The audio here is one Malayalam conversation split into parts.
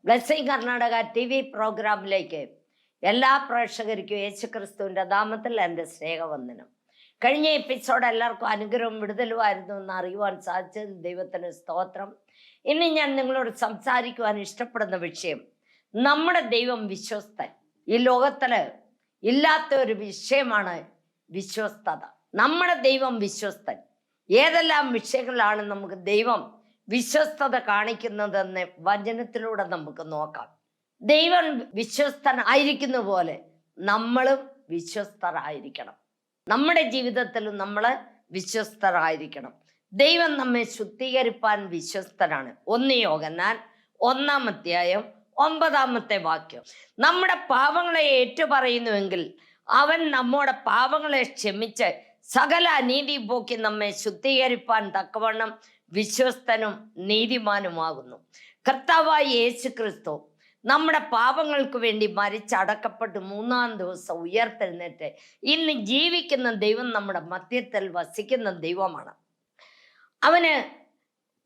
ബ്ലെസ്സിംഗ് കർണാടക TV പ്രോഗ്രാമിലേക്ക് എല്ലാ പ്രേക്ഷകർക്കും യേശുക്രിസ്തുവിൻ്റെ നാമത്തിൽ എൻ്റെ സ്നേഹവന്ദനം. കഴിഞ്ഞ എപ്പിസോഡ് എല്ലാവർക്കും അനുഗ്രഹവും വിടുതലുമായിരുന്നു എന്ന് അറിയുവാൻ സാധിച്ചത് ദൈവത്തിന് സ്തോത്രം. ഇനി ഞാൻ നിങ്ങളോട് സംസാരിക്കുവാൻ ഇഷ്ടപ്പെടുന്ന വിഷയം, നമ്മുടെ ദൈവം വിശ്വസ്തൻ. ഈ ലോകത്തിൽ ഇല്ലാത്ത ഒരു വിഷയമാണ് വിശ്വസ്തത. നമ്മുടെ ദൈവം വിശ്വസ്തൻ. ഏതെല്ലാം വിഷയങ്ങളാണ് നമുക്ക് ദൈവം വിശ്വസ്തത കാണിക്കുന്നതെന്ന് വചനത്തിലൂടെ നമുക്ക് നോക്കാം. ദൈവം വിശ്വസ്തനായിരിക്കുന്ന പോലെ നമ്മളും വിശ്വസ്തരായിരിക്കണം. നമ്മുടെ ജീവിതത്തിലും നമ്മൾ വിശ്വസ്തരായിരിക്കണം. ദൈവം നമ്മെ ശുദ്ധീകരിപ്പാൻ വിശ്വസ്തനാണ്. 1 യോഹന്നാൻ 1-ാം അധ്യായം 9-ാമത്തെ വാക്യം. നമ്മുടെ പാപങ്ങളെ ഏറ്റുപറയുന്നുവെങ്കിൽ അവൻ നമ്മുടെ പാപങ്ങളെ ക്ഷമിച്ച് സകല അനീതി പോക്കി നമ്മെ ശുദ്ധീകരിപ്പാൻ തക്കവണ്ണം വിശ്വസ്തനും നീതിമാനുമാകുന്നു. കർത്താവായ യേശു ക്രിസ്തു നമ്മുടെ പാപങ്ങൾക്ക് വേണ്ടി മരിച്ചടക്കപ്പെട്ട് 3-ാം ദിവസം ഉയർത്തെഴുന്നേറ്റ് ഇന്ന് ജീവിക്കുന്ന ദൈവം നമ്മുടെ മധ്യത്തിൽ വസിക്കുന്ന ദൈവമാണ്. അവന്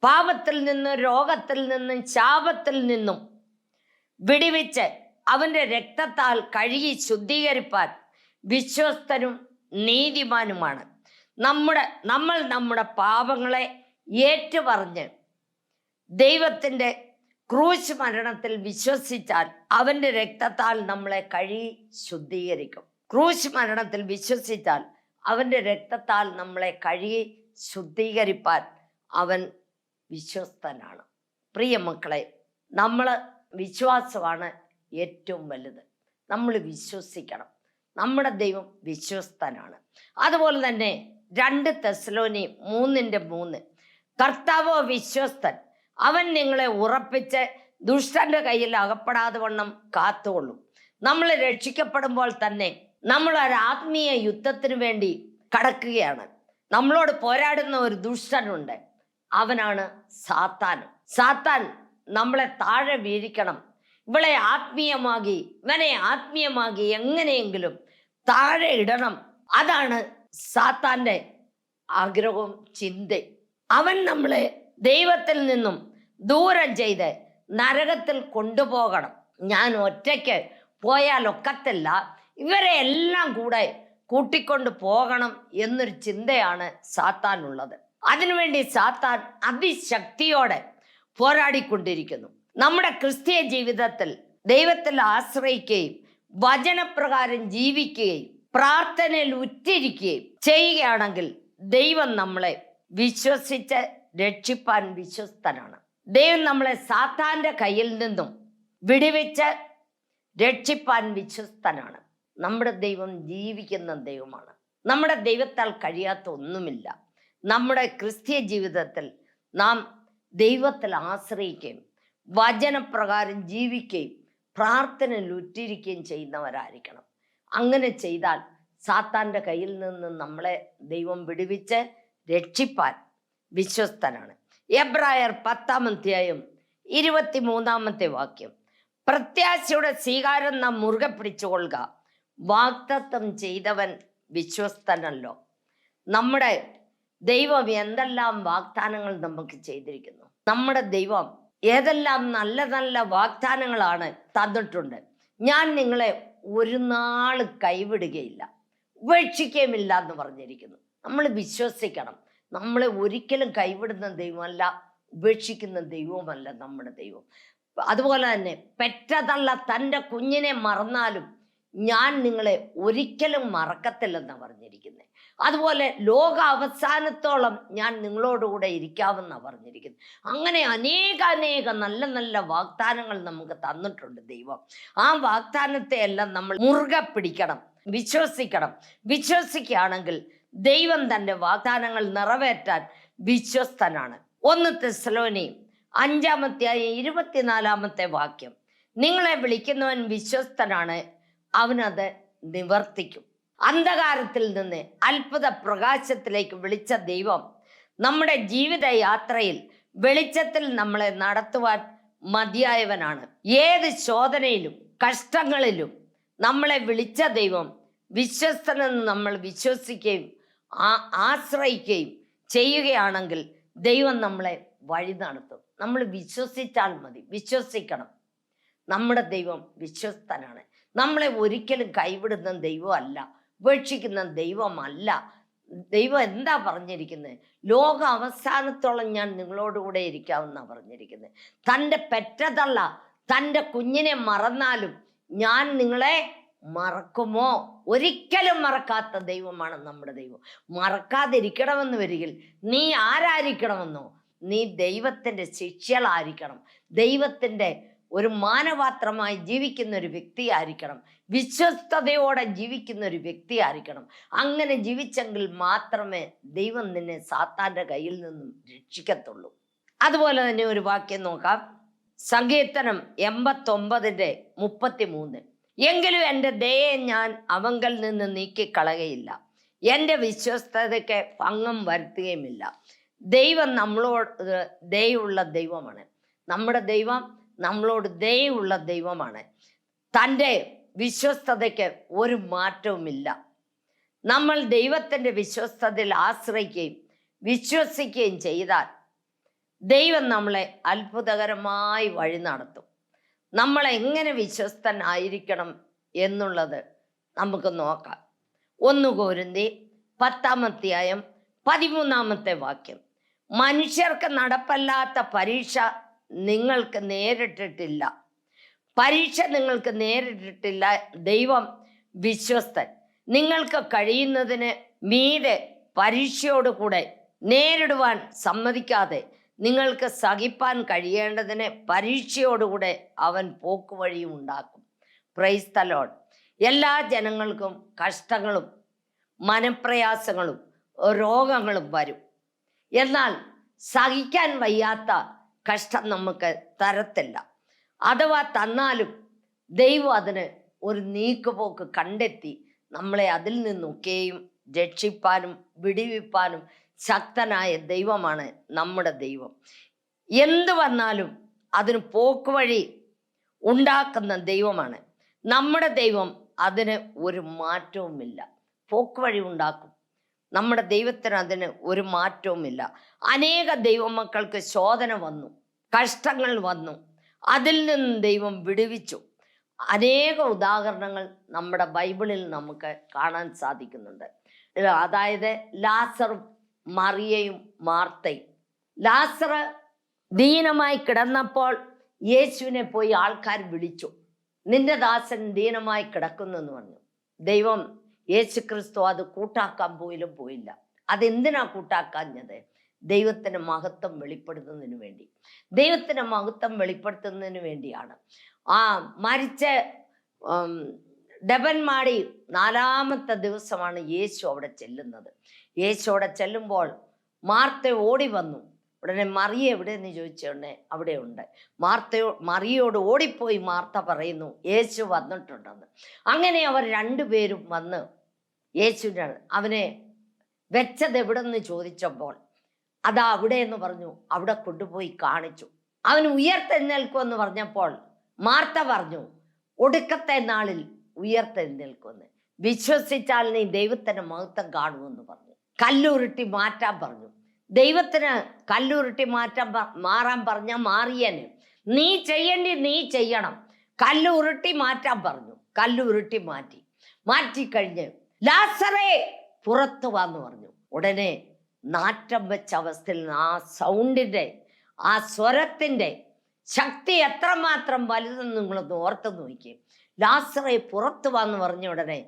പാപത്തിൽ നിന്നും രോഗത്തിൽ നിന്നും ശാപത്തിൽ നിന്നും വിടുവിച്ച് അവൻ്റെ രക്തത്താൽ കഴുകി ശുദ്ധീകരിപ്പാൻ വിശ്വസ്തനും നീതിമാനുമാണ്. നമ്മൾ നമ്മുടെ പാപങ്ങളെ ഏറ്റുപറഞ്ഞ് ദൈവത്തിൻ്റെ ക്രൂശ് മരണത്തിൽ വിശ്വസിച്ചാൽ അവൻ്റെ രക്തത്താൽ നമ്മളെ കഴുകി ശുദ്ധീകരിക്കും. ക്രൂശ് മരണത്തിൽ വിശ്വസിച്ചാൽ അവൻ്റെ രക്തത്താൽ നമ്മളെ കഴുകി ശുദ്ധീകരിപ്പാൻ അവൻ വിശ്വസ്തനാണ്. പ്രിയ മക്കളെ, വിശ്വാസമാണ് ഏറ്റവും വലുത്. നമ്മൾ വിശ്വസിക്കണം. നമ്മുടെ ദൈവം വിശ്വസ്തനാണ്. അതുപോലെ തന്നെ 2 തെസ്സലോനി 3:3 കർത്താവോ വിശ്വസ്തൻ, അവൻ നിങ്ങളെ ഉറപ്പിച്ച് ദുഷ്ടന്റെ കയ്യിൽ അകപ്പെടാതെ വണ്ണം കാത്തുകൊള്ളും. നമ്മൾ രക്ഷിക്കപ്പെടുമ്പോൾ തന്നെ നമ്മൾ ഒരു ആത്മീയ യുദ്ധത്തിന് വേണ്ടി കടക്കുകയാണ്. നമ്മളോട് പോരാടുന്ന ഒരു ദുഷ്ടനുണ്ട്, അവനാണ് സാത്താൻ. സാത്താൻ നമ്മളെ താഴെ വീഴിക്കണം, ഇവനെ ആത്മീയമാക്കി എങ്ങനെയെങ്കിലും താഴെ ഇടണം. അതാണ് സാത്താന്റെ ആഗ്രഹവും ചിന്തയും. അവൻ നമ്മളെ ദൈവത്തിൽ നിന്നും ദൂരം ചെയ്ത് നരകത്തിൽ കൊണ്ടുപോകണം. ഞാൻ ഒറ്റയ്ക്ക് പോയാൽ ഒക്കത്തില്ല, ഇവരെ എല്ലാം കൂടെ കൂട്ടിക്കൊണ്ട് പോകണം എന്നൊരു ചിന്തയാണ് സാത്താനുള്ളത്. അതിനുവേണ്ടി സാത്താൻ അതിശക്തിയോടെ പോരാടിക്കൊണ്ടിരിക്കുന്നു. നമ്മുടെ ക്രിസ്തീയ ജീവിതത്തിൽ ദൈവത്തിൽ ആശ്രയിക്കുകയും വചനപ്രകാരം ജീവിക്കുകയും പ്രാർത്ഥനയിൽ ഉറ്റിരിക്കുകയും ചെയ്യുകയാണെങ്കിൽ ദൈവം നമ്മളെ വിശ്വസിച്ച് രക്ഷിപ്പാൻ വിശ്വസ്തനാണ്. ദൈവം നമ്മളെ സാത്താന്റെ കയ്യിൽ നിന്നും വിടുവിച്ച് രക്ഷിപ്പാൻ വിശ്വസ്തനാണ്. നമ്മുടെ ദൈവം ജീവിക്കുന്ന ദൈവമാണ്. നമ്മുടെ ദൈവത്താൽ കഴിയാത്ത ഒന്നുമില്ല. നമ്മുടെ ക്രിസ്തീയ ജീവിതത്തിൽ നാം ദൈവത്തിൽ ആശ്രയിക്കുകയും വചനപ്രകാരം ജീവിക്കുകയും പ്രാർത്ഥനയിൽ ഉറ്റിരിക്കുകയും ചെയ്യുന്നവരായിരിക്കണം. അങ്ങനെ ചെയ്താൽ സാത്താന്റെ കയ്യിൽ നിന്ന് നമ്മളെ ദൈവം വിടുവിച്ച് രക്ഷിപ്പാൻ വിശ്വസ്തനാണ്. എബ്രായർ 10-ാം അധ്യായം 23-ാമത്തെ വാക്യം. പ്രത്യാശയുടെ സ്വീകാരം നാം മുറുകെ പിടിച്ചുകൊള്ളുക, വാഗ്ദത്തം ചെയ്തവൻ വിശ്വസ്തനല്ലോ. നമ്മുടെ ദൈവം എന്തെല്ലാം വാഗ്ദാനങ്ങൾ നമുക്ക് ചെയ്തിരിക്കുന്നു. നമ്മുടെ ദൈവം ഏതെല്ലാം നല്ല നല്ല വാഗ്ദാനങ്ങളാണ് തന്നിട്ടുണ്ട്. ഞാൻ നിങ്ങളെ ഒരു നാൾ കൈവിടുകയില്ല, ഉപേക്ഷിക്കുകയുമില്ല എന്ന് പറഞ്ഞിരിക്കുന്നു. നമ്മൾ വിശ്വസിക്കണം. നമ്മളെ ഒരിക്കലും കൈവിടുന്ന ദൈവമല്ല, ഉപേക്ഷിക്കുന്ന ദൈവവുമല്ല നമ്മുടെ ദൈവം. അതുപോലെ തന്നെ പെറ്റതള്ള തൻ്റെ കുഞ്ഞിനെ മറന്നാലും ഞാൻ നിങ്ങളെ ഒരിക്കലും മറക്കത്തില്ലെന്നാണ് പറഞ്ഞിരിക്കുന്നത്. അതുപോലെ ലോക അവസാനത്തോളം ഞാൻ നിങ്ങളോടുകൂടെ ഇരിക്കാമെന്നാണ് പറഞ്ഞിരിക്കുന്നത്. അങ്ങനെ അനേക നല്ല നല്ല വാഗ്ദാനങ്ങൾ നമുക്ക് തന്നിട്ടുണ്ട് ദൈവം. ആ വാഗ്ദാനത്തെ എല്ലാം നമ്മൾ മുറുകെ പിടിക്കണം, വിശ്വസിക്കണം. വിശ്വസിക്കുകയാണെങ്കിൽ ദൈവം തൻ്റെ വാഗ്ദാനങ്ങൾ നിറവേറ്റാൻ വിശ്വസ്തനാണ്. 1 തെസ്സലോനി 5-ാം അധ്യായം 24-ാമത്തെ വാക്യം. നിങ്ങളെ വിളിക്കുന്നവൻ വിശ്വസ്തനാണ്, അവനത് നിവർത്തിക്കും. അന്ധകാരത്തിൽ നിന്ന് അത്ഭുത പ്രകാശത്തിലേക്ക് വിളിച്ച ദൈവം നമ്മുടെ ജീവിത യാത്രയിൽ വെളിച്ചത്തിൽ നമ്മളെ നടത്തുവാൻ മതിയായവനാണ്. ഏത് ശോധനയിലും കഷ്ടങ്ങളിലും നമ്മളെ വിളിച്ച ദൈവം വിശ്വസ്തനെന്ന് നമ്മൾ വിശ്വസിക്കുകയും ആശ്രയിക്കുകയും ചെയ്യുകയാണെങ്കിൽ ദൈവം നമ്മളെ വഴി നടത്തും. നമ്മൾ വിശ്വസിച്ചാൽ മതി. വിശ്വസിക്കണം. നമ്മുടെ ദൈവം വിശ്വസ്തനാണ്. നമ്മളെ ഒരിക്കലും കൈവിടുന്ന ദൈവമല്ല, ഉപേക്ഷിക്കുന്ന ദൈവമല്ല. ദൈവം എന്താ പറഞ്ഞിരിക്കുന്നത്? ലോക അവസാനത്തോളം ഞാൻ നിങ്ങളോടുകൂടെ ഇരിക്കാമെന്നാണ് പറഞ്ഞിരിക്കുന്നത്. തൻ്റെ പെറ്റതള്ള തൻ്റെ കുഞ്ഞിനെ മറന്നാലും ഞാൻ നിങ്ങളെ മറക്കുമോ? ഒരിക്കലും മറക്കാത്ത ദൈവമാണ് നമ്മുടെ ദൈവം. മറക്കാതിരിക്കണമെന്ന് വരികിൽ നീ ആരായിരിക്കണമെന്നോ? നീ ദൈവത്തിൻ്റെ ശിഷ്യളായിരിക്കണം. ദൈവത്തിൻ്റെ ഒരു മാനപാത്രമായി ജീവിക്കുന്ന ഒരു വ്യക്തിയായിരിക്കണം. വിശ്വസ്തയോടെ ജീവിക്കുന്ന ഒരു വ്യക്തിയായിരിക്കണം. അങ്ങനെ ജീവിച്ചെങ്കിൽ മാത്രമേ ദൈവം നിന്നെ സാത്താൻ്റെ കയ്യിൽ നിന്നും രക്ഷിക്കത്തുള്ളൂ. അതുപോലെ തന്നെ ഒരു വാക്യം നോക്കാം. സങ്കീർത്തനം 89:33. എങ്കിലും എൻ്റെ ദയയെ ഞാൻ അവങ്കൽ നിന്ന് നീക്കിക്കളകയില്ല, എൻ്റെ വിശ്വസ്തതയ്ക്ക് ഭംഗം വരുത്തുകയുമില്ല. ദൈവം നമ്മളോട് ദയുള്ള ദൈവമാണ്. നമ്മുടെ ദൈവം നമ്മളോട് ദയുള്ള ദൈവമാണ്. തൻ്റെ വിശ്വസ്തതയ്ക്ക് ഒരു മാറ്റവുമില്ല. നമ്മൾ ദൈവത്തിൻ്റെ വിശ്വസ്തതയിൽ ആശ്രയിക്കുകയും വിശ്വസിക്കുകയും ചെയ്താൽ ദൈവം നമ്മളെ അത്ഭുതകരമായി വഴി നടത്തും. നമ്മൾ എങ്ങനെ വിശ്വസ്തനായിരിക്കണം എന്നുള്ളത് നമുക്ക് നോക്കാം. 1 കൊരിന്ത്യർ 10-13 വാക്യം. മനുഷ്യർക്ക് നടപ്പല്ലാത്ത പരീക്ഷ നിങ്ങൾക്ക് നേരിട്ടിട്ടില്ല. പരീക്ഷ നിങ്ങൾക്ക് നേരിട്ടിട്ടില്ല. ദൈവം വിശ്വസ്തൻ. നിങ്ങൾക്ക് കഴിയുന്നതിന് മീതെ പരീക്ഷയോടുകൂടെ നേരിടുവാൻ സമ്മതിക്കാതെ നിങ്ങൾക്ക് സഹിപ്പാൻ കഴിയേണ്ടതിന് പരീക്ഷയോടുകൂടെ അവൻ പോക്കുവഴിയും ഉണ്ടാക്കും. Price the Lord. എല്ലാ ജനങ്ങൾക്കും കഷ്ടങ്ങളും മനപ്രയാസങ്ങളും രോഗങ്ങളും വരും. എന്നാൽ സഹിക്കാൻ വയ്യാത്ത കഷ്ടം നമുക്ക് തരത്തില്ല. അഥവാ തന്നാലും ദൈവം അതിന് ഒരു നീക്കുപോക്ക് കണ്ടെത്തി നമ്മളെ അതിൽ നിന്നൊക്കെയും രക്ഷിപ്പാനും വിടിവിപ്പാനും ശക്തനായ ദൈവമാണ് നമ്മുടെ ദൈവം. എന്ത് വന്നാലും അതിന് പോക്കുവഴി ഉണ്ടാക്കുന്ന ദൈവമാണ് നമ്മുടെ ദൈവം. അതിന് ഒരു മാറ്റവുമില്ല. പോക്കുവഴി ഉണ്ടാക്കും. നമ്മുടെ ദൈവത്തിന് അതിന് ഒരു മാറ്റവുമില്ല. അനേക ദൈവമക്കൾക്ക് ശോധന വന്നു, കഷ്ടങ്ങൾ വന്നു, അതിൽ നിന്ന് ദൈവം വിടുവിച്ചു. അനേക ഉദാഹരണങ്ങൾ നമ്മുടെ ബൈബിളിൽ നമുക്ക് കാണാൻ സാധിക്കുന്നുണ്ട്. അതായത് ലാസറും മറിയയും മാർത്തയും. ലാസർ ദീനമായി കിടന്നപ്പോൾ യേശുവിനെ പോയി ആൾക്കാർ വിളിച്ചു. നിന്റെ ദാസൻ ദീനമായി കിടക്കുന്നു എന്ന് പറഞ്ഞു. ദൈവം യേശു ക്രിസ്തു അത് കൂട്ടാക്കാൻ പോയില്ല. അതെന്തിനാ കൂട്ടാക്കാഞ്ഞത്? ദൈവത്തിന് മഹത്വം വെളിപ്പെടുത്തുന്നതിന് വേണ്ടി. ദൈവത്തിന് മഹത്വം വെളിപ്പെടുത്തുന്നതിന് വേണ്ടിയാണ്. മരിച്ച ഡെബൻമാടി 4-ാമത്തെ ദിവസമാണ് യേശു അവിടെ ചെല്ലുന്നത്. യേശു അവിടെ ചെല്ലുമ്പോൾ മാർത്ത ഓടി വന്നു. ഉടനെ മറിയ എവിടെയെന്ന് ചോദിച്ചോണ്ടേ അവിടെ ഉണ്ട്. മറിയോട് ഓടിപ്പോയി മാർത്ത പറയുന്നു യേശു വന്നിട്ടുണ്ടെന്ന്. അങ്ങനെ അവർ രണ്ടുപേരും വന്ന് യേശുവിനെ അവനെ വെച്ചത് എവിടെന്ന് ചോദിച്ചപ്പോൾ അതാ അവിടെ എന്ന് പറഞ്ഞു. അവിടെ കൊണ്ടുപോയി കാണിച്ചു. അവന് ഉയർത്തെഴുന്നേൽക്കുമെന്ന് പറഞ്ഞപ്പോൾ മാർത്ത പറഞ്ഞു ഒടുക്കത്തെ നാളിൽ ഉയർത്തെഴുന്നേൽക്കുമെന്ന്. വിശ്വസിച്ചാൽ നീ ദൈവത്തിന്റെ മഹത്വം കാണുമെന്ന് പറഞ്ഞു. കല്ലുരുട്ടി മാറ്റാൻ പറഞ്ഞു. ദൈവത്തിന് കല്ലുരുട്ടി മാറാൻ പറഞ്ഞ മാറിയന് നീ ചെയ്യണം. കല്ലുരുട്ടി മാറ്റാൻ പറഞ്ഞു. കല്ലുരുട്ടി മാറ്റിക്കഴിഞ്ഞ് ലാസറേ പുറത്തു വാന്ന് പറഞ്ഞു. ഉടനെ നാറ്റം വെച്ച അവസ്ഥയിൽ ആ സൗണ്ടിന്റെ ആ സ്വരത്തിന്റെ ശക്തി എത്രമാത്രം വലുതെന്ന് നിങ്ങളൊന്ന് ഓർത്ത് നോക്കി. ലാസറേ പുറത്തു വാന്ന് പറഞ്ഞ ഉടനെ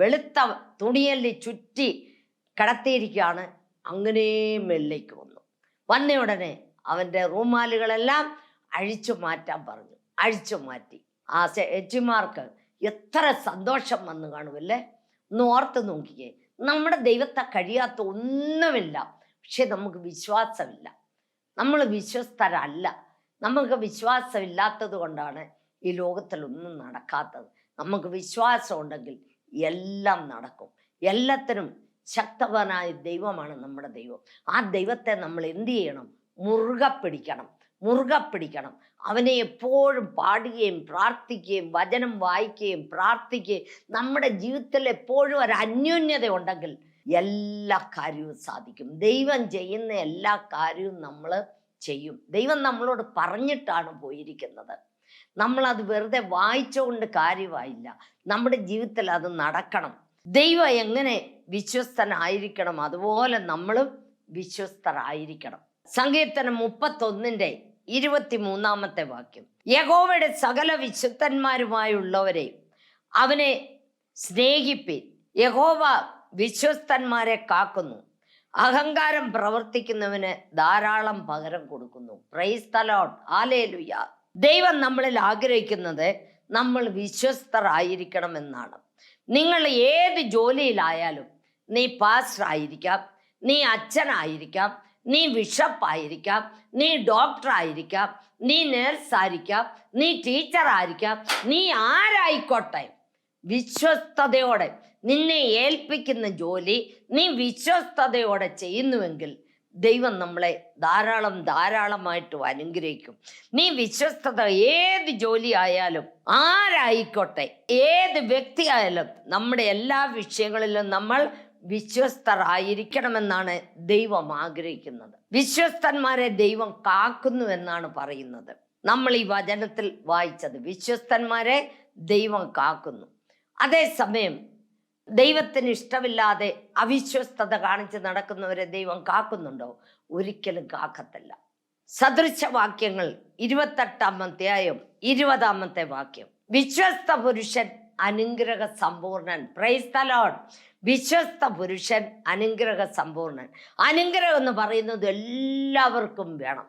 വെളുത്ത തുണിയല്ലി ചുറ്റി കിടത്തിയിരിക്കുകയാണ്. അങ്ങനെ മെല്ലേക്ക് വന്ന ഉടനെ അവൻ്റെ റൂമാലുകളെല്ലാം അഴിച്ചു മാറ്റാൻ പറഞ്ഞു. അഴിച്ചു മാറ്റി. ആ ചേച്ചിമാർക്ക് എത്ര സന്തോഷം വന്നു കാണുമല്ലേ? ഒന്ന് ഓർത്ത് നോക്കിക്കേ. നമ്മുടെ ദൈവത്തെ കഴിയാത്ത ഒന്നുമില്ല. പക്ഷെ നമുക്ക് വിശ്വാസമില്ല. നമ്മൾ വിശ്വസ്തരല്ല. നമുക്ക് വിശ്വാസമില്ലാത്തത് കൊണ്ടാണ് ഈ ലോകത്തിലൊന്നും നടക്കാത്തത്. നമുക്ക് വിശ്വാസം ഉണ്ടെങ്കിൽ എല്ലാം നടക്കും. എല്ലാത്തിനും ശക്തവാനായ ദൈവമാണ് നമ്മുടെ ദൈവം. ആ ദൈവത്തെ നമ്മൾ എന്ത് ചെയ്യണം? മുറുകെ പിടിക്കണം. അവനെ എപ്പോഴും പാടുകയും പ്രാർത്ഥിക്കുകയും വചനം വായിക്കുകയും പ്രാർത്ഥിക്കുകയും നമ്മുടെ ജീവിതത്തിൽ എപ്പോഴും ഒരു അന്യോന്യത ഉണ്ടെങ്കിൽ എല്ലാ കാര്യവും സാധിക്കും. ദൈവം ചെയ്യുന്ന എല്ലാ കാര്യവും നമ്മൾ ചെയ്യും. ദൈവം നമ്മളോട് പറഞ്ഞിട്ടാണ് പോയിരിക്കുന്നത്. നമ്മളത് വെറുതെ വായിച്ചുകൊണ്ട് കാര്യമായില്ല. നമ്മുടെ ജീവിതത്തിൽ അത് നടക്കണം. ദൈവം എങ്ങനെ വിശ്വസ്തനായിരിക്കണം, അതുപോലെ നമ്മളും വിശ്വസ്തരായിരിക്കണം. സങ്കീർത്തനം 31:23 വാക്യം, യഹോവയുടെ സകല വിശുദ്ധന്മാരുമായുള്ളവരെ അവനെ സ്നേഹിപ്പീൻ. യഹോവ വിശ്വസ്തന്മാരെ കാക്കുന്നു, അഹങ്കാരം പ്രവർത്തിക്കുന്നവന് ധാരാളം പകരം കൊടുക്കുന്നു. Price the Lord, hallelujah. ദൈവം നമ്മളിൽ ആഗ്രഹിക്കുന്നത് നമ്മൾ വിശ്വസ്തരായിരിക്കണമെന്നാണ്. നിങ്ങൾ ഏത് ജോലിയിലായാലും, നീ പാസ്റ്റർ ആയിരിക്കാം, നീ അച്ഛനായിരിക്കാം, നീ ബിഷപ്പായിരിക്കാം, നീ ഡോക്ടറായിരിക്കാം, നീ നേഴ്സായിരിക്കാം, നീ ടീച്ചറായിരിക്കാം, നീ ആരായിക്കോട്ടെ, വിശ്വസ്തയോടെ നിന്നെ ഏൽപ്പിക്കുന്ന ജോലി നീ വിശ്വസ്തയോടെ ചെയ്യുന്നുവെങ്കിൽ ദൈവം നമ്മളെ ധാരാളമായിട്ട് അനുഗ്രഹിക്കും. നീ വിശ്വസ്തത, ഏത് ജോലി ആയാലും, ആരായിക്കോട്ടെ, ഏത് വ്യക്തി ആയാലും, നമ്മുടെ എല്ലാ വിഷയങ്ങളിലും നമ്മൾ വിശ്വസ്തരായിരിക്കണമെന്നാണ് ദൈവം ആഗ്രഹിക്കുന്നത്. വിശ്വസ്തന്മാരെ ദൈവം കാക്കുന്നു എന്നാണ് പറയുന്നത്. നമ്മൾ ഈ വചനത്തിൽ വായിച്ചത്, വിശ്വസ്തന്മാരെ ദൈവം കാക്കുന്നു. അതേസമയം ദൈവത്തിന് ഇഷ്ടമില്ലാതെ അവിശ്വസ്തത കാണിച്ച് നടക്കുന്നവരെ ദൈവം കാക്കുന്നുണ്ടോ? ഒരിക്കലും കാക്കത്തില്ല. സദൃശവാക്യങ്ങൾ 28-20 വാക്യം, വിശ്വസ്ത പുരുഷൻ അനുഗ്രഹ സമ്പൂർണൻ. Price the Lord. വിശ്വസ്ത പുരുഷൻ അനുഗ്രഹ സമ്പൂർണൻ. അനുഗ്രഹം എന്ന് പറയുന്നത് എല്ലാവർക്കും വേണം.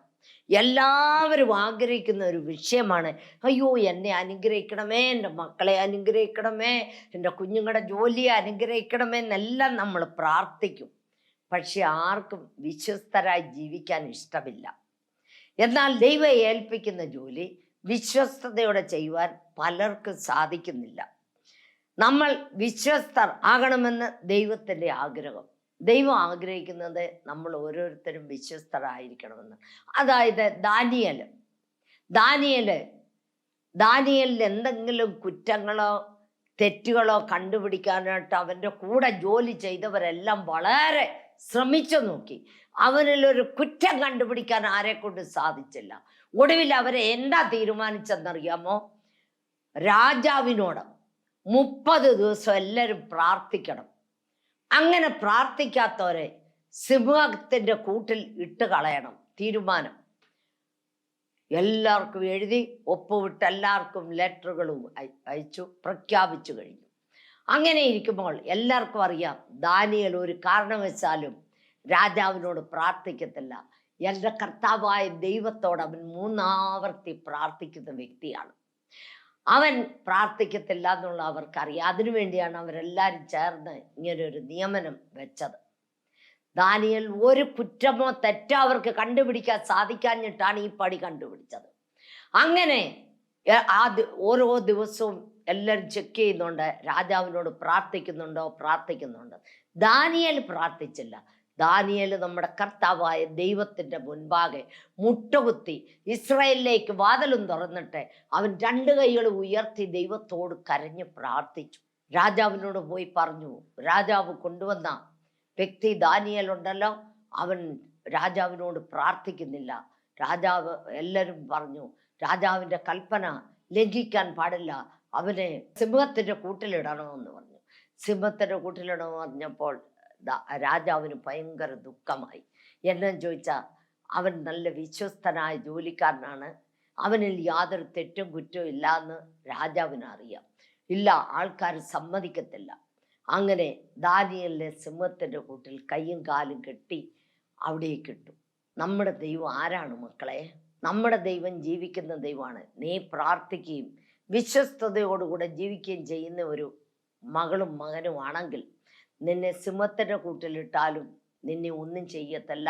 എല്ലാവരും ആഗ്രഹിക്കുന്ന ഒരു വിഷയമാണ്. അയ്യോ, എന്നെ അനുഗ്രഹിക്കണമേ, എൻ്റെ മക്കളെ അനുഗ്രഹിക്കണമേ, എൻ്റെ കുഞ്ഞുങ്ങളുടെ ജോലിയെ അനുഗ്രഹിക്കണമേ എന്നെല്ലാം നമ്മൾ പ്രാർത്ഥിക്കും. പക്ഷെ ആർക്കും വിശ്വസ്തരായി ജീവിക്കാൻ ഇഷ്ടമില്ല. എന്നാൽ ദൈവം ഏൽപ്പിക്കുന്ന ജോലി വിശ്വസ്തയോടെ ചെയ്യുവാൻ പലർക്കും സാധിക്കുന്നില്ല. നമ്മൾ വിശ്വസ്തർ ആകണമെന്ന് ദൈവത്തിൻ്റെ ആഗ്രഹം. ദൈവം ആഗ്രഹിക്കുന്നത് നമ്മൾ ഓരോരുത്തരും വിശ്വസ്തരായിരിക്കണമെന്ന്. അതായത് ദാനിയേലിൽ എന്തെങ്കിലും കുറ്റങ്ങളോ തെറ്റുകളോ കണ്ടുപിടിക്കാനായിട്ട് അവൻ്റെ കൂടെ ജോലി ചെയ്തവരെല്ലാം വളരെ ശ്രമിച്ചു നോക്കി. അവനിലൊരു കുറ്റം കണ്ടുപിടിക്കാൻ ആരെക്കൊണ്ട് സാധിച്ചില്ല. ഒടുവിൽ അവരെ എന്താ തീരുമാനിച്ചെന്നറിയാമോ? രാജാവിനോട് 30 ദിവസം എല്ലാവരും പ്രാർത്ഥിക്കണം. അങ്ങനെ പ്രാർത്ഥിക്കാത്തവരെ സിംഹത്തിൻ്റെ കൂട്ടിൽ ഇട്ട് കളയണം. തീരുമാനം എല്ലാവർക്കും എഴുതി ഒപ്പുവിട്ട് എല്ലാവർക്കും ലെറ്ററുകളും അയച്ചു, പ്രഖ്യാപിച്ചു കഴിഞ്ഞു. അങ്ങനെ ഇരിക്കുമ്പോൾ എല്ലാവർക്കും അറിയാം, ദാനിയേൽ ഒരു കാരണവശാലും രാജാവിനോട് പ്രാർത്ഥിക്കത്തില്ല. എൻ്റെ കർത്താവായ ദൈവത്തോട് അവൻ 3 ആവർത്തി പ്രാർത്ഥിക്കുന്ന വ്യക്തിയാണ്. അവൻ പ്രാർത്ഥിക്കത്തില്ല എന്നുള്ള അവർക്കറിയാം. അതിനുവേണ്ടിയാണ് അവരെല്ലാവരും ചേർന്ന് ഇങ്ങനൊരു നിയമനം വെച്ചത്. ദാനിയേൽ ഒരു കുറ്റമോ തെറ്റോ അവർക്ക് കണ്ടുപിടിക്കാൻ സാധിക്കാഞ്ഞിട്ടാണ് ഈ പടി കണ്ടുപിടിച്ചത്. അങ്ങനെ ഓരോ ദിവസവും എല്ലാവരും ചെക്ക് ചെയ്യുന്നുണ്ട്, രാജാവിനോട് പ്രാർത്ഥിക്കുന്നുണ്ട്. ദാനിയേൽ പ്രാർത്ഥിച്ചില്ല. ദാനിയേൽ നമ്മുടെ കർത്താവായ ദൈവത്തിൻ്റെ മുൻപാകെ മുട്ടുകുത്തി ഇസ്രായേലിലേക്ക് വാതിലും തുറന്നിട്ട് അവൻ 2 കൈകളും ഉയർത്തി ദൈവത്തോട് കരഞ്ഞ് പ്രാർത്ഥിച്ചു. രാജാവിനോട് പോയി പറഞ്ഞു, രാജാവ് കൊണ്ടുവന്ന വ്യക്തി ദാനിയേൽ ഉണ്ടല്ലോ, അവൻ രാജാവിനോട് പ്രാർത്ഥിക്കുന്നില്ല. രാജാവ് എല്ലാവരും പറഞ്ഞു, രാജാവിൻ്റെ കൽപ്പന ലംഘിക്കാൻ പാടില്ല, അവനെ സിംഹത്തിൻ്റെ കൂട്ടിലിടണമെന്ന് പറഞ്ഞു. സിംഹത്തിൻ്റെ കൂട്ടിലിടണമെന്ന് പറഞ്ഞപ്പോൾ രാജാവിന് ഭയങ്കര ദുഃഖമായി. എന്നു ചോദിച്ചാൽ അവൻ നല്ല വിശ്വസ്തനായ ജോലിക്കാരനാണ്, അവനിൽ യാതൊരു തെറ്റും കുറ്റവും ഇല്ല എന്ന് രാജാവിന് അറിയാം. ഇല്ല, ആൾക്കാർ സമ്മതിക്കത്തില്ല. അങ്ങനെ ദാനിയേലിനെ സിംഹത്തിൻ്റെ കൂട്ടിൽ കയ്യും കാലും കെട്ടി അവിടേക്ക് ഇട്ടു. നമ്മുടെ ദൈവം ആരാണ് മക്കളെ? നമ്മുടെ ദൈവം ജീവിക്കുന്ന ദൈവമാണ്. നീ പ്രാർത്ഥിക്കുകയും വിശ്വസ്തയോടുകൂടെ ജീവിക്കുകയും ചെയ്യുന്ന ഒരു മകളും മകനും ആണെങ്കിൽ നിന്നെ സിംഹത്തിൻ്റെ കൂട്ടിലിട്ടാലും നിന്നെ ഒന്നും ചെയ്യത്തില്ല,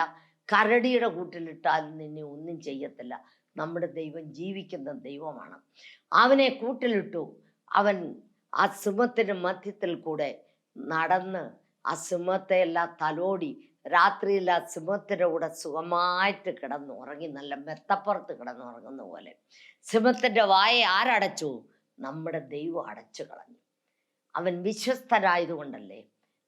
കരടിയുടെ കൂട്ടിലിട്ടാലും നിന്നെ ഒന്നും ചെയ്യത്തില്ല. നമ്മുടെ ദൈവം ജീവിക്കുന്ന ദൈവമാണ്. അവനെ കൂട്ടിലിട്ടു. അവൻ ആ സിംഹത്തിൻ്റെ മധ്യത്തിൽ കൂടെ നടന്ന് ആ സിംഹത്തെ എല്ലാം തലോടി രാത്രിയിൽ ആ സിംഹത്തിൻ്റെ കൂടെ സുഖമായിട്ട് കിടന്നുറങ്ങി, നല്ല മെത്തപ്പുറത്ത് കിടന്നുറങ്ങുന്ന പോലെ. സിംഹത്തിൻ്റെ വായ ആരടച്ചു? നമ്മുടെ ദൈവം അടച്ചു കളഞ്ഞു. അവൻ വിശ്വസ്തരായതുകൊണ്ടല്ലേ.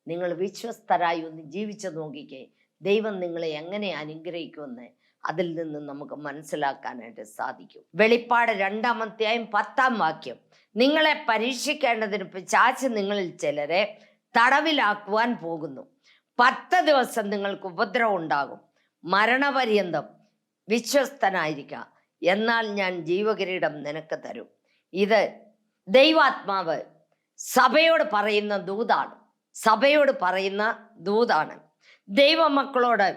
നിങ്ങൾ വിശ്വസ്തരായി ഒന്ന് ജീവിച്ചു നോക്കിക്കേ, ദൈവം നിങ്ങളെ എങ്ങനെ അനുഗ്രഹിക്കുമെന്ന് അതിൽ നിന്ന് നമുക്ക് മനസ്സിലാക്കാനായിട്ട് സാധിക്കും. വെളിപ്പാട് 2-ാം അധ്യായം 10-ാം വാക്യം, നിങ്ങളെ പരീക്ഷിക്കേണ്ടതിന് പിശാച് നിങ്ങളിൽ ചിലരെ തടവിലാക്കുവാൻ പോകുന്നു. 10 ദിവസം നിങ്ങൾക്ക് ഉപദ്രവം ഉണ്ടാകും. മരണപര്യന്തം വിശ്വസ്തനായിരിക്കുക, എന്നാൽ ഞാൻ ജീവകിരീടം നിനക്ക് തരും. ഇത് ദൈവാത്മാവ് സഭയോട് പറയുന്ന ദൂതാണ്. സഭയോട് പറയുന്ന ദൂതാണ്. ദൈവമക്കളോട്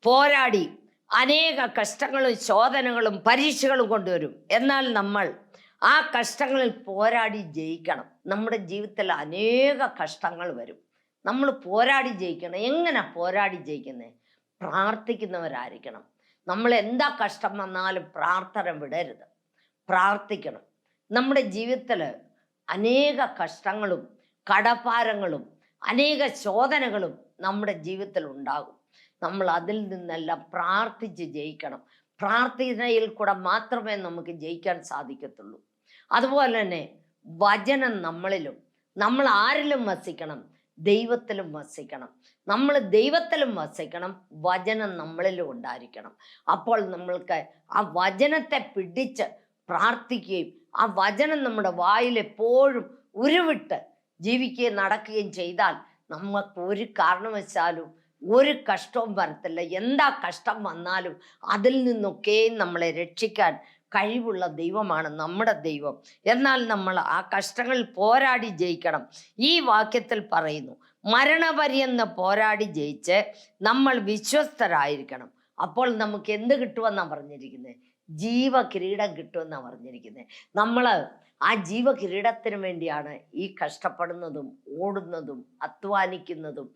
പോരാടി അനേക കഷ്ടങ്ങളും ശോധനകളും പരീക്ഷകളും കൊണ്ടുവരും. എന്നാൽ നമ്മൾ ആ കഷ്ടങ്ങളിൽ പോരാടി ജയിക്കണം. നമ്മുടെ ജീവിതത്തിൽ അനേക കഷ്ടങ്ങൾ വരും, നമ്മൾ പോരാടി ജയിക്കണം. എങ്ങനെ പോരാടി ജയിക്കുന്നത്? പ്രാർത്ഥിക്കുന്നവരായിരിക്കണം. നമ്മൾ എന്താ കഷ്ടം വന്നാലും പ്രാർത്ഥന വിടരുത്, പ്രാർത്ഥിക്കണം. നമ്മുടെ ജീവിതത്തിൽ അനേക കഷ്ടങ്ങളും കടഭാരങ്ങളും അനേക ശോധനകളും നമ്മുടെ ജീവിതത്തിൽ ഉണ്ടാകും. നമ്മൾ അതിൽ നിന്നെല്ലാം പ്രാർത്ഥിച്ച് ജയിക്കണം. പ്രാർത്ഥനയിൽ കൂടെ മാത്രമേ നമുക്ക് ജയിക്കാൻ സാധിക്കത്തുള്ളൂ. അതുപോലെ തന്നെ വചനം നമ്മളിലും, നമ്മൾ ആരിലും വസിക്കണം? ദൈവത്തിലും വസിക്കണം. നമ്മൾ ദൈവത്തിലും വസിക്കണം, വചനം നമ്മളിലും ഉണ്ടായിരിക്കണം. അപ്പോൾ നമ്മൾക്ക് ആ വചനത്തെ പിടിച്ച് പ്രാർത്ഥിക്കുകയും ആ വചനം നമ്മുടെ വായിൽ എപ്പോഴും ഉരുവിട്ട് ജീവിക്കുകയും നടക്കുകയും ചെയ്താൽ നമുക്ക് ഒരു കാരണവശാലും ഒരു കഷ്ടവും വരത്തില്ല. എന്താ കഷ്ടം വന്നാലും അതിൽ നിന്നൊക്കെയും നമ്മളെ രക്ഷിക്കാൻ കഴിവുള്ള ദൈവമാണ് നമ്മുടെ ദൈവം. എന്നാൽ നമ്മൾ ആ കഷ്ടങ്ങളിൽ പോരാടി ജയിക്കണം. ഈ വാക്യത്തിൽ പറയുന്നു, മരണപര്യന്തം പോരാടി ജയിച്ച് നമ്മൾ വിശ്വസ്തരായിരിക്കണം. അപ്പോൾ നമുക്ക് എന്ത് കിട്ടുമെന്നാണ് പറഞ്ഞിരിക്കുന്നത്? ജീവകിരീടം കിട്ടുമെന്നാണ് പറഞ്ഞിരിക്കുന്നത്. നമ്മൾ ആ ജീവകിരീടത്തിന് വേണ്ടിയാണ് ഈ കഷ്ടപ്പെടുന്നതും ഓടുന്നതും അധ്വാനിക്കുന്നതും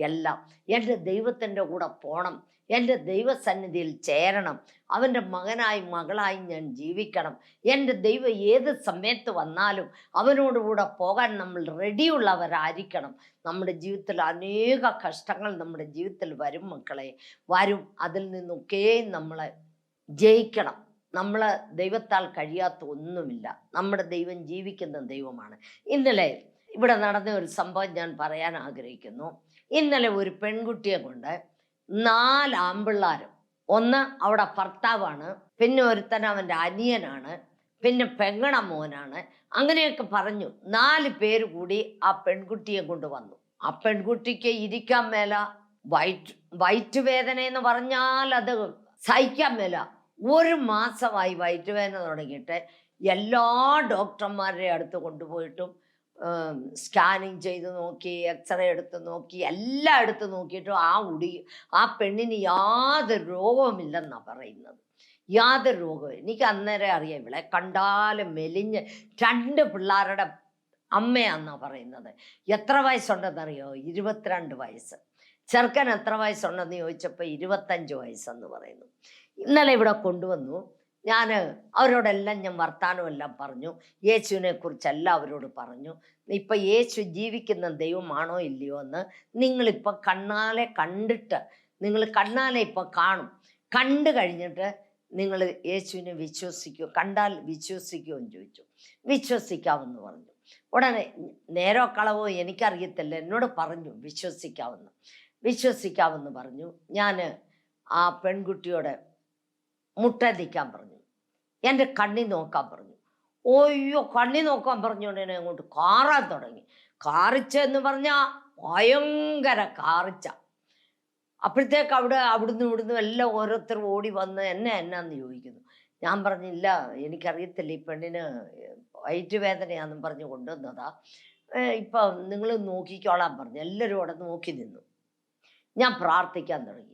എല്ലാം. എൻ്റെ ദൈവത്തിൻ്റെ കൂടെ പോകണം, എൻ്റെ ദൈവസന്നിധിയിൽ ചേരണം, അവൻ്റെ മകനായി മകളായി ഞാൻ ജീവിക്കണം. എൻ്റെ ദൈവം ഏത് സമയത്ത് വന്നാലും അവനോടുകൂടെ പോകാൻ നമ്മൾ റെഡിയുള്ളവരായിരിക്കണം. നമ്മുടെ ജീവിതത്തിൽ അനേക കഷ്ടങ്ങൾ നമ്മുടെ ജീവിതത്തിൽ വരും മക്കളെ, വരും. അതിൽ നിന്നൊക്കെ നമ്മൾ ജയിക്കണം. നമ്മൾ ദൈവത്താൽ കഴിയാത്ത ഒന്നുമില്ല. നമ്മുടെ ദൈവം ജീവിക്കുന്ന ദൈവമാണ്. ഇന്നലെ ഇവിടെ നടന്ന ഒരു സംഭവം ഞാൻ പറയാൻ ആഗ്രഹിക്കുന്നു. ഇന്നലെ ഒരു പെൺകുട്ടിയെ കൊണ്ട് 4 ആമ്പിള്ളാരും, ഒന്ന് അവിടെ ഭർത്താവാണ്, പിന്നെ ഒരുത്തൻ അവൻ്റെ അനിയനാണ്, പിന്നെ പെങ്ങണ മോനാണ്, അങ്ങനെയൊക്കെ പറഞ്ഞു 4 പേര് കൂടി ആ പെൺകുട്ടിയെ കൊണ്ടുവന്നു. ആ പെൺകുട്ടിക്ക് ഇരിക്കാൻ മേല, വയറ്റുവേദന എന്ന് പറഞ്ഞാൽ അത് സഹിക്കാൻ മേല. 1 മാസമായി വയറ്റുവേദന തുടങ്ങിയിട്ട് എല്ലാ ഡോക്ടർമാരുടെ അടുത്ത് കൊണ്ടുപോയിട്ടും സ്കാനിങ് ചെയ്ത് നോക്കി, എക്സ്റേ എടുത്ത് നോക്കി, എല്ലാം എടുത്ത് നോക്കിയിട്ടും ആ പെണ്ണിന് യാതൊരു രോഗവുമില്ലെന്നാണ് പറയുന്നത്. യാതൊരു രോഗവും. എനിക്ക് അന്നേരം അറിയാം, ഇവളെ കണ്ടാലും മെലിഞ്ഞ് 2 പിള്ളേരുടെ അമ്മയാന്നാണ് പറയുന്നത്. എത്ര വയസ്സുണ്ടെന്നറിയോ? 22 വയസ്സ്. ചെറുക്കൻ എത്ര വയസ്സുണ്ടെന്ന് ചോദിച്ചപ്പോൾ 25 വയസ്സെന്ന് പറയുന്നു. ഇന്നലെ ഇവിടെ കൊണ്ടുവന്നു. ഞാൻ അവരോടെല്ലാം ഞാൻ വർത്താനമെല്ലാം പറഞ്ഞു, യേശുവിനെ കുറിച്ചെല്ലാം അവരോട് പറഞ്ഞു. ഇപ്പം യേശു ജീവിക്കുന്ന ദൈവമാണോ ഇല്ലയോ എന്ന് നിങ്ങളിപ്പോൾ കണ്ണാലെ കണ്ടിട്ട്, നിങ്ങൾ കണ്ണാലെ ഇപ്പം കാണും. കണ്ടു കഴിഞ്ഞിട്ട് നിങ്ങൾ യേശുവിനെ വിശ്വസിക്കുമോ, കണ്ടാൽ വിശ്വസിക്കുമോ എന്ന് ചോദിച്ചു. വിശ്വസിക്കാമെന്ന് പറഞ്ഞു. ഉടനെ നേരോ കളവോ എനിക്കറിയത്തില്ല, എന്നോട് പറഞ്ഞു വിശ്വസിക്കാമെന്ന് പറഞ്ഞു. ഞാൻ ആ പെൺകുട്ടിയോട് മുട്ടടിക്കാൻ പറഞ്ഞു, എൻ്റെ കണ്ണി നോക്കാൻ പറഞ്ഞു. ഓയ്യോ, കണ്ണി നോക്കാൻ പറഞ്ഞുകൊണ്ട് അങ്ങോട്ട് കാറാൻ തുടങ്ങി. കാറിച്ചെന്ന് പറഞ്ഞാൽ ഭയങ്കര കാറിച്ച. അപ്പോഴത്തേക്ക് അവിടുന്ന് ഇവിടുന്ന് എല്ലാം ഓരോരുത്തർ ഓടി വന്ന് എന്നാന്ന് ചോദിക്കുന്നു. ഞാൻ പറഞ്ഞില്ല, എനിക്കറിയത്തില്ല, ഈ പെണ്ണിന് വയറ്റുവേദനയാണെന്നും പറഞ്ഞ് കൊണ്ടുവന്നതാ, ഇപ്പം നിങ്ങൾ നോക്കിക്കോളാൻ പറഞ്ഞു. എല്ലാവരും അവിടെ നോക്കി നിന്നു. ഞാൻ പ്രാർത്ഥിക്കാൻ തുടങ്ങി.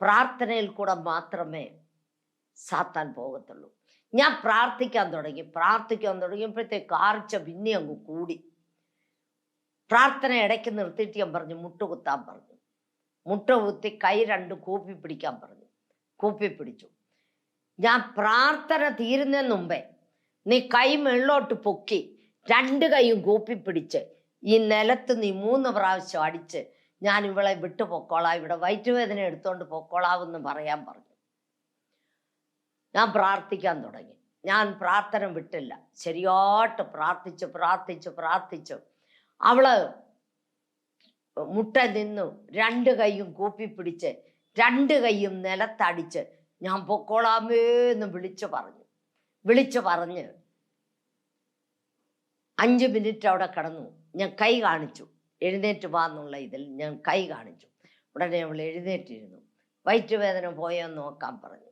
പ്രാർത്ഥനയിൽ കൂടെ മാത്രമേ സാത്താൻ പോകത്തുള്ളൂ. ഞാൻ പ്രാർത്ഥിക്കാൻ തുടങ്ങിയപ്പോഴത്തേക്ക് കാർച്ച പിന്നെ അങ്ങ് കൂടി. പ്രാർത്ഥന ഇടയ്ക്ക് നിർത്തിയിട്ട് ഞാൻ പറഞ്ഞു മുട്ടുകുത്താൻ പറഞ്ഞു. മുട്ടുകുത്തി കൈ 2 കൂപ്പി പിടിക്കാൻ പറഞ്ഞു. കൂപ്പി പിടിച്ചു. ഞാൻ പ്രാർത്ഥന തീരുന്നതിന് മുമ്പേ നീ കൈ മുകളിലോട്ട് പൊക്കി 2 കൈയും കൂപ്പി പിടിച്ച് ഈ നിലത്ത് നീ 3 പ്രാവശ്യം അടിച്ച് ഞാൻ ഇവളെ വിട്ടു പൊക്കോളാം, ഇവിടെ വയറ്റുവേദന എടുത്തോണ്ട് പൊക്കോളാവെന്ന് പറയാൻ പറഞ്ഞു. ഞാൻ പ്രാർത്ഥിക്കാൻ തുടങ്ങി. ഞാൻ പ്രാർത്ഥന വിട്ടില്ല. ശരിയായിട്ട് പ്രാർത്ഥിച്ചു. അവള് മുട്ട നിന്നു 2 കൈയും കൂപ്പിപ്പിടിച്ച് 2 കൈയും നിലത്തടിച്ച് ഞാൻ പൊക്കോളാമേ എന്ന് വിളിച്ചു പറഞ്ഞ് 5 മിനിറ്റ് അവിടെ കിടന്നു. ഞാൻ കൈ കാണിച്ചു, എഴുന്നേറ്റ് വാ എന്നുള്ള ഇതിൽ ഞാൻ കൈ കാണിച്ചു. ഉടനെ അവൾ എഴുന്നേറ്റിരുന്നു. വയറ്റുവേദന പോയെന്ന് നോക്കാൻ പറഞ്ഞു.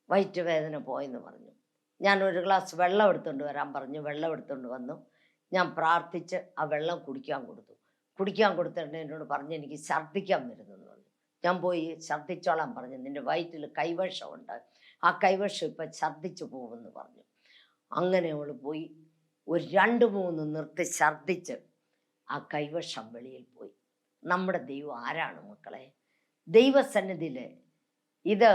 വയറ്റുവേദന പോയെന്ന് പറഞ്ഞു. ഞാൻ ഒരു ഗ്ലാസ് വെള്ളം എടുത്തുകൊണ്ട് വരാൻ പറഞ്ഞു. വെള്ളം എടുത്തുകൊണ്ട് വന്നു. ഞാൻ പ്രാർത്ഥിച്ച് ആ വെള്ളം കുടിക്കാൻ കൊടുത്തിട്ട് എന്നോട് പറഞ്ഞു എനിക്ക് ഛർദ്ദിക്കാൻ വരുന്നെന്ന് പറഞ്ഞു. ഞാൻ പോയി ഛർദ്ദിച്ചോളാൻ പറഞ്ഞു. നിൻ്റെ വയറ്റിൽ കൈവശമുണ്ട്, ആ കൈവശം ഇപ്പം ഛർദ്ദിച്ചു പോകുമെന്ന് പറഞ്ഞു. അങ്ങനെ അവൾ പോയി ഒരു 2-3 നിർത്തി ഛർദ്ദിച്ച് ആ കൈവശം വെളിയിൽ പോയി. നമ്മുടെ ദൈവം ആരാണ് മക്കളെ? ദൈവസന്നിധിയിൽ ഇത്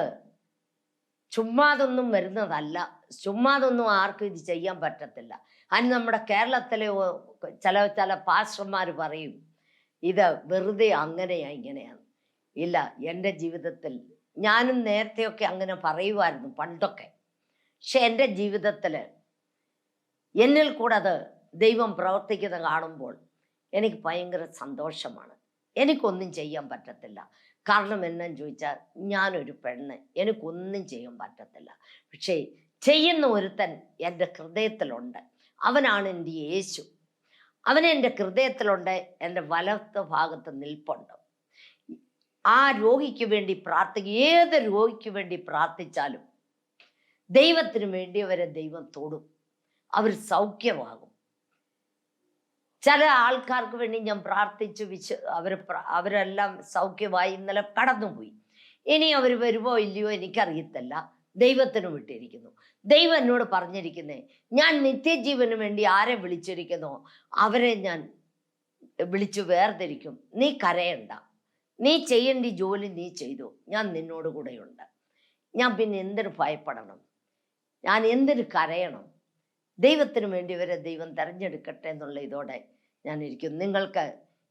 ചുമ്മാതൊന്നും വരുന്നതല്ല. ചുമ്മാതൊന്നും ആർക്കും ഇത് ചെയ്യാൻ പറ്റത്തില്ല. അതിന് നമ്മുടെ കേരളത്തിലെ ചില പാസ്റ്റർമാർ പറയും ഇത് വെറുതെ അങ്ങനെയാണ് ഇങ്ങനെയാണ്. ഇല്ല, എൻ്റെ ജീവിതത്തിൽ ഞാനും നേരത്തെയൊക്കെ അങ്ങനെ പറയുമായിരുന്നു പണ്ടൊക്കെ. പക്ഷെ എൻ്റെ ജീവിതത്തിൽ എന്നിൽ കൂടെ അത് ദൈവം പ്രവർത്തിക്കുന്നത് കാണുമ്പോൾ എനിക്ക് ഭയങ്കര സന്തോഷമാണ്. എനിക്കൊന്നും ചെയ്യാൻ പറ്റത്തില്ല. കാരണം എന്നാന്ന് ചോദിച്ചാൽ ഞാനൊരു പെണ്ണ്, എനിക്കൊന്നും ചെയ്യാൻ പറ്റത്തില്ല. പക്ഷേ ചെയ്യുന്ന ഒരുത്തൻ എൻ്റെ ഹൃദയത്തിലുണ്ട്. അവനാണ് എൻ്റെ യേശു. അവൻ എൻ്റെ ഹൃദയത്തിലുണ്ട്, എൻ്റെ വലത്ത് ഭാഗത്ത് നിൽപ്പുണ്ട്. ആ രോഗിക്ക് വേണ്ടി ഏത് രോഗിക്ക് വേണ്ടി പ്രാർത്ഥിച്ചാലും ദൈവത്തിന് വേണ്ടി അവരെ ദൈവം തൊടും, അവർ സൗഖ്യമാകും. ചില ആൾക്കാർക്ക് വേണ്ടി ഞാൻ പ്രാർത്ഥിച്ചു, അവരെല്ലാം സൗഖ്യമായി ഇന്നലെ കടന്നുപോയി. ഇനി അവർ വരുമോ ഇല്ലയോ എനിക്കറിയത്തില്ല, ദൈവത്തിന് വിട്ടിരിക്കുന്നു. ദൈവം എന്നോട് പറഞ്ഞിരിക്കുന്നേ, ഞാൻ നിത്യജീവന് വേണ്ടി ആരെ വിളിച്ചിരിക്കുന്നോ അവരെ ഞാൻ വിളിച്ചു വേർതിരിക്കും. നീ കരയണ്ട, നീ ചെയ്യേണ്ട ജോലി നീ ചെയ്തു, ഞാൻ നിന്നോട് കൂടെയുണ്ട്. ഞാൻ പിന്നെ എന്തിനു ഭയപ്പെടണം, ഞാൻ എന്തിനു കരയണം? ദൈവത്തിന് വേണ്ടി വരെ ദൈവം തിരഞ്ഞെടുക്കട്ടെ എന്നുള്ള ഇതോടെ ഞാൻ ഇരിക്കുന്നു. നിങ്ങൾക്ക്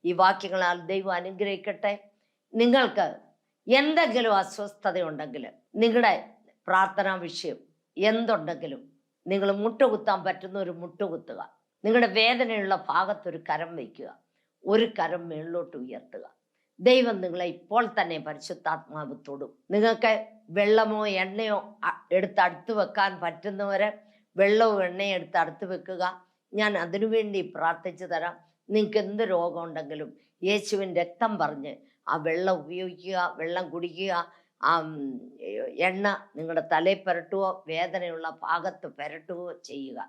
ഈ വാക്യങ്ങളാൽ ദൈവം അനുഗ്രഹിക്കട്ടെ. നിങ്ങൾക്ക് എന്തെങ്കിലും അസ്വസ്ഥതയുണ്ടെങ്കിൽ, നിങ്ങളുടെ പ്രാർത്ഥനാ വിഷയം എന്തുണ്ടെങ്കിലും നിങ്ങൾ മുട്ടുകുത്താൻ പറ്റുന്ന ഒരു മുട്ടുകുത്തുക. നിങ്ങളുടെ വേദനയുള്ള ഭാഗത്തൊരു കരം വയ്ക്കുക, ഒരു കരം മേളിലോട്ട് ഉയർത്തുക. ദൈവം നിങ്ങളെ ഇപ്പോൾ തന്നെ പരിശുദ്ധാത്മാവ് തൊടും. നിങ്ങൾക്ക് വെള്ളമോ എണ്ണയോ അടുത്ത് വെക്കാൻ പറ്റുന്നവരെ വെള്ളവും എണ്ണയും അടുത്ത് വെക്കുക. ഞാൻ അതിനുവേണ്ടി പ്രാർത്ഥിച്ചു തരാം. നിങ്ങൾക്ക് എന്ത് രോഗം ഉണ്ടെങ്കിലും യേശുവിൻ രക്തം പറഞ്ഞ് ആ വെള്ളം ഉപയോഗിക്കുക, വെള്ളം കുടിക്കുക. ആ എണ്ണ നിങ്ങളുടെ തലയിൽ പുരട്ടുകയോ വേദനയുള്ള ഭാഗത്ത് പുരട്ടുകയോ ചെയ്യുക.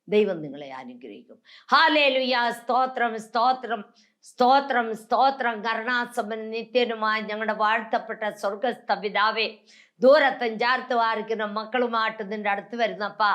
ദൈവം നിങ്ങളെ അനുഗ്രഹിക്കും. ഹല്ലേലൂയ. സ്തോത്രം സ്തോത്രം സ്തോത്രം സ്തോത്രം. കരുണാസമ്പൻ നിത്യനുമായ ഞങ്ങളുടെ വാഴ്ത്തപ്പെട്ട സ്വർഗസ്ഥ പിതാവേ, ദൂരത്തും ചാർത്തും ആയിരിക്കുന്ന മക്കളുമായിട്ട് നിന്റെ അടുത്ത് വരുന്നപ്പാ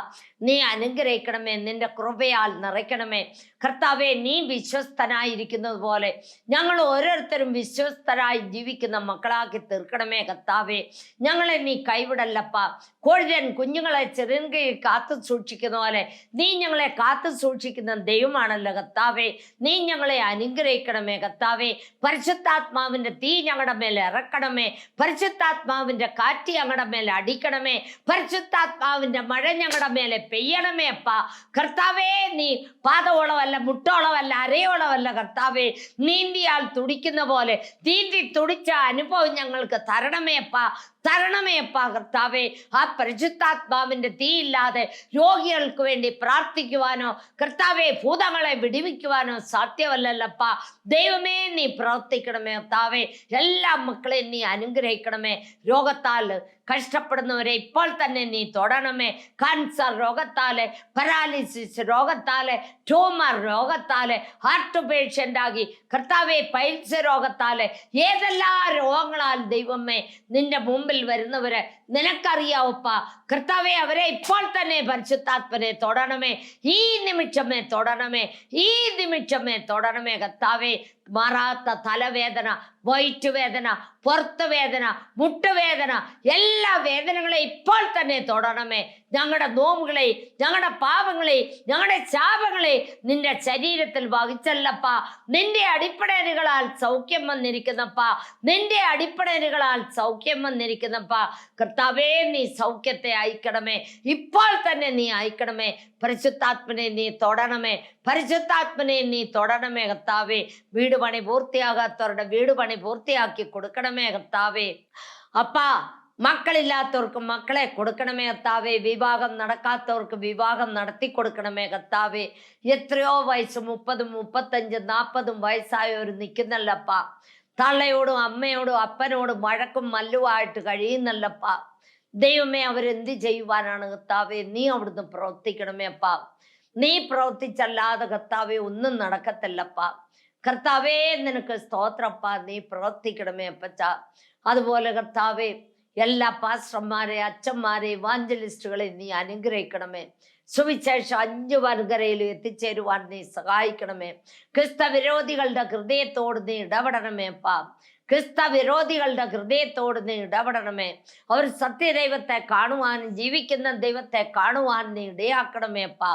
നീ അനുഗ്രഹിക്കണമേ, നിന്റെ കൃപയാൽ നിറയ്ക്കണമേ കർത്താവേ. നീ വിശ്വസ്തനായിരിക്കുന്നത് പോലെ ഞങ്ങൾ ഓരോരുത്തരും വിശ്വസ്തരായി ജീവിക്കുന്ന മക്കളാക്കി തീർക്കണമേ കർത്താവേ. ഞങ്ങളെ നീ കൈവിടല്ലപ്പാ. കോഴിയൻ കുഞ്ഞുങ്ങളെ ചെറുകയിൽ കാത്തു സൂക്ഷിക്കുന്ന പോലെ നീ ഞങ്ങളെ കാത്തു സൂക്ഷിക്കുന്ന ദൈവമാണല്ലോ കർത്താവേ. നീ ഞങ്ങളെ അനുഗ്രഹിക്കണമേ കർത്താവേ. പരിശുദ്ധാത്മാവിൻ്റെ തീ ഞങ്ങളുടെ മേലെ ഇറക്കണമേ. പരിശുദ്ധാത്മാവിൻ്റെ കാറ്റ് ഞങ്ങളുടെ മേലെ അടിക്കണമേ. പരിശുദ്ധാത്മാവിൻ്റെ മഴ ഞങ്ങളുടെ മേലെ പെയ്യണമേ അപ്പാ കർത്താവേ. നീ പാദോളമല്ല, മുട്ടോളമല്ല, അരയോളമല്ല കർത്താവേ. നീന്തിയാൽ തുടിക്കുന്ന പോലെ നീന്തി തുടിച്ച അനുഭവം ഞങ്ങൾക്ക് തരണമേ അപ്പാ, തരണമേ അപ്പാ കർത്താവേ. ആ പരിശുദ്ധാത്മാവിൻ്റെ തീയില്ലാതെ രോഗികൾക്ക് വേണ്ടി പ്രാർത്ഥിക്കുവാനോ കർത്താവേ ഭൂതങ്ങളെ വിടിവിക്കുവാനോ സാധ്യമല്ലല്ലപ്പാ. ദൈവമേ നീ പ്രവർത്തിക്കണമേ കർത്താവേ. എല്ലാ മക്കളെയും നീ അനുഗ്രഹിക്കണമേ. രോഗത്താൽ കഷ്ടപ്പെടുന്നവരെ ഇപ്പോൾ തന്നെ നീ തൊടണമേ. കാൻസർ രോഗത്താലെ, പരാലിസിസ് രോഗത്താലെ, ട്യൂമർ രോഗത്താലെ, ഹാർട്ട് പേഷ്യൻ്റാകി കർത്താവെ, പൈൽസ് രോഗത്താലെ, ഏതെല്ലാം രോഗങ്ങളാൽ ദൈവമേ നിന്റെ മുമ്പിൽ വരുന്നവരെ നിനക്കറിയാവപ്പ കർത്താവെ. അവരെ ഇപ്പോൾ തന്നെ പരിശുദ്ധാത്മനെ തൊടണമേ. ഈ നിമിഷമേ തൊടണമേ, ഈ നിമിഷമേ തൊടണമേ കർത്താവെ. മാറാത്ത തലവേദന, വയറ്റുവേദന, പുറത്ത് വേദന, മുട്ടുവേദന, എല്ലാ വേദനകളെയും ഇപ്പോൾ തന്നെ തൊടണമേ. ഞങ്ങളുടെ നോവുകളെ, ഞങ്ങളുടെ പാപങ്ങളെ, ഞങ്ങളുടെ ശാപങ്ങളെ നിന്റെ ശരീരത്തിൽ വഹിച്ചല്ലപ്പാ. നിന്റെ അടിപ്പടലുകളാൽ സൗഖ്യം വന്നിരിക്കുന്നപ്പാ, നിന്റെ അടിപ്പടലുകളാൽ സൗഖ്യം വന്നിരിക്കുന്നപ്പാ കർത്താവേ. നീ സൗഖ്യത്തെ അയക്കണമേ, ഇപ്പോൾ തന്നെ നീ അയക്കണമേ. പരിശുദ്ധാത്മനെ നീ തൊടണമേ, പരിശുദ്ധാത്മനെ നീ തൊടണമേ കർത്താവേ. വീട് പണി പൂർത്തിയാകാത്തവരുടെ വീട് പണി പൂർത്തിയാക്കി കൊടുക്കണമേ കർത്താവേ. അപ്പാ, മക്കളില്ലാത്തവർക്ക് മക്കളെ കൊടുക്കണമേ കർത്താവേ. വിവാഹം നടക്കാത്തവർക്ക് വിവാഹം നടത്തി കൊടുക്കണമേ കർത്താവേ. എത്രയോ വയസ്സ് 30, 35, 40 വയസ്സായവർ നിൽക്കുന്നല്ലപ്പാ. തള്ളയോടും അമ്മയോടും അപ്പനോടും വഴക്കും മല്ലുമായിട്ട് കഴിയുന്നല്ലപ്പാ. ദൈവമേ, അവരെന്ത് ചെയ്യുവാനാണ് കർത്താവേ? നീ അവിടുന്ന് പ്രവർത്തിക്കണമേ അപ്പാ. നീ പ്രവർത്തിച്ചല്ലാതെ കർത്താവേ ഒന്നും നടക്കത്തില്ലപ്പാ. കർത്താവേ, നിനക്ക് സ്തോത്രപ്പാ. നീ പ്രവർത്തിക്കണമേ അപ്പച്ച. അതുപോലെ കർത്താവേ, എല്ലാ പാസ്റ്റർമാരെ, അച്ഛന്മാരെ, ഇവാഞ്ചലിസ്റ്റുകളെ നീ അനുഗ്രഹിക്കണമേ. സുവിശേഷം 5 വൻകരയിൽ എത്തിച്ചേരുവാൻ നീ സഹായിക്കണമേ. ക്രിസ്തവിരോധികളുടെ ഹൃദയത്തോട് നീ ഇടപെടണമേ അപ്പാ. ക്രിസ്തവിരോധികളുടെ ഹൃദയത്തോട് നീ ഇടപെടണമേ. അവർ സത്യദൈവത്തെ കാണുവാനും ജീവിക്കുന്ന ദൈവത്തെ കാണുവാൻ നീ ഇടയാക്കണമേ അപ്പാ.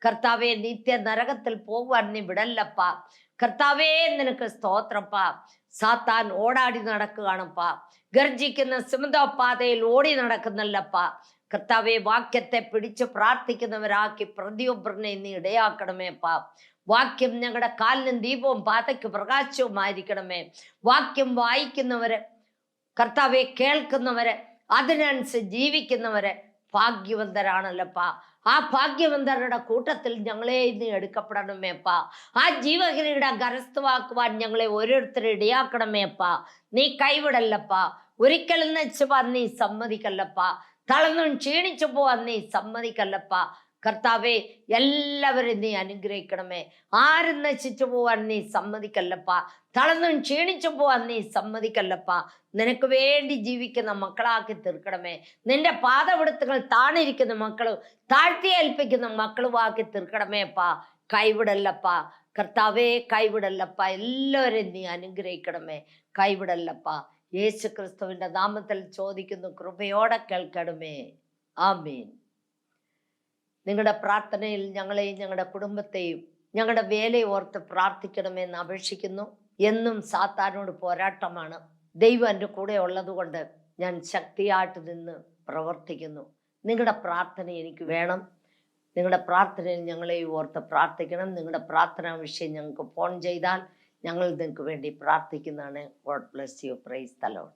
കർത്താവേ, നിത്യ നരകത്തിൽ പോകുവാൻ നീ വിടല്ലപ്പാ. കർത്താവേ, നിനക്ക് സ്തോത്രപ്പാ. സാത്താൻ ഓടാടി നടക്കുകയാണപ്പാ. ഗർജിക്കുന്ന സിംഹപാതയിൽ ഓടി നടക്കുന്നല്ലപ്പാ. കർത്താവെ, വാക്യത്തെ പിടിച്ച് പ്രാർത്ഥിക്കുന്നവരാക്കി പ്രതിയൊബ്രനെ നീ ഇടയാക്കണമേ അപ്പാ. വാക്യം ഞങ്ങളുടെ കാലിനും ദീപവും പാതയ്ക്ക് പ്രകാശവുമായിരിക്കണമേ. വാക്യം വായിക്കുന്നവരെ കർത്താവെ, കേൾക്കുന്നവരെ അതിനനുസരിച്ച് ജീവിക്കുന്നവരെ ഭാഗ്യവന്തരാണല്ലപ്പാ. ആ ഭാഗ്യവന്തരുടെ കൂട്ടത്തിൽ ഞങ്ങളെ നീ എടുക്കപ്പെടണമേ അപ്പാ. ആ ജീവകിരീടം കരസ്ഥമാക്കുവാൻ ഞങ്ങളെ ഓരോരുത്തരെ ഇടയാക്കണമേ അപ്പാ. നീ കൈവിടല്ലപ്പാ. ഒരിക്കലും നശിച്ചുപോവാൻ നീ സമ്മതിക്കല്ലപ്പാ. തളർന്നും ക്ഷീണിച്ചു പോവാൻ നീ സമ്മതിക്കല്ലപ്പാ. കർത്താവെ, എല്ലാവരും നീ അനുഗ്രഹിക്കണമേ. ആരും നശിച്ചു പോവാൻ നീ സമ്മതിക്കല്ലപ്പാ. തളർന്നും ക്ഷീണിച്ചു പോവാൻ നീ സമ്മതിക്കല്ലപ്പാ. നിനക്ക് വേണ്ടി ജീവിക്കുന്ന മക്കളാക്കി തീർക്കണമേ. നിന്റെ പാദപിടുത്തങ്ങൾ താണിരിക്കുന്ന മക്കളും താഴ്ത്തി ഏൽപ്പിക്കുന്ന മക്കളുമാക്കി തീർക്കണമേ അപ്പാ. കൈവിടല്ലപ്പാ കർത്താവേ, കൈവിടല്ലപ്പാ. എല്ലാവരെയും നീ അനുഗ്രഹിക്കണമേ. കൈവിടല്ലപ്പാ. യേശു ക്രിസ്തുവിന്റെ നാമത്തിൽ ചോദിക്കുന്നു, കൃപയോടെ കേൾക്കണമേ. ആമേൻ. നിങ്ങളുടെ പ്രാർത്ഥനയിൽ ഞങ്ങളെയും ഞങ്ങളുടെ കുടുംബത്തെയും ഞങ്ങളുടെ വേലയെ ഓർത്ത് പ്രാർത്ഥിക്കണമെന്ന് അപേക്ഷിക്കുന്നു. എന്നും സാത്താനോട് പോരാട്ടമാണ്. ദൈവം എൻ്റെ കൂടെ ഉള്ളതുകൊണ്ട് ഞാൻ ശക്തിയായിട്ട് നിന്ന് പ്രവർത്തിക്കുന്നു. നിങ്ങളുടെ പ്രാർത്ഥന എനിക്ക് വേണം. നിങ്ങളുടെ പ്രാർത്ഥനയിൽ ഞങ്ങളെ ഓർത്ത് പ്രാർത്ഥിക്കണം. നിങ്ങളുടെ പ്രാർത്ഥനാ വിഷയം ഞങ്ങൾക്ക് ഫോൺ ചെയ്താൽ ഞങ്ങൾ നിങ്ങൾക്ക് വേണ്ടി പ്രാർത്ഥിക്കുന്നതാണ്. God bless you. Praise the Lord.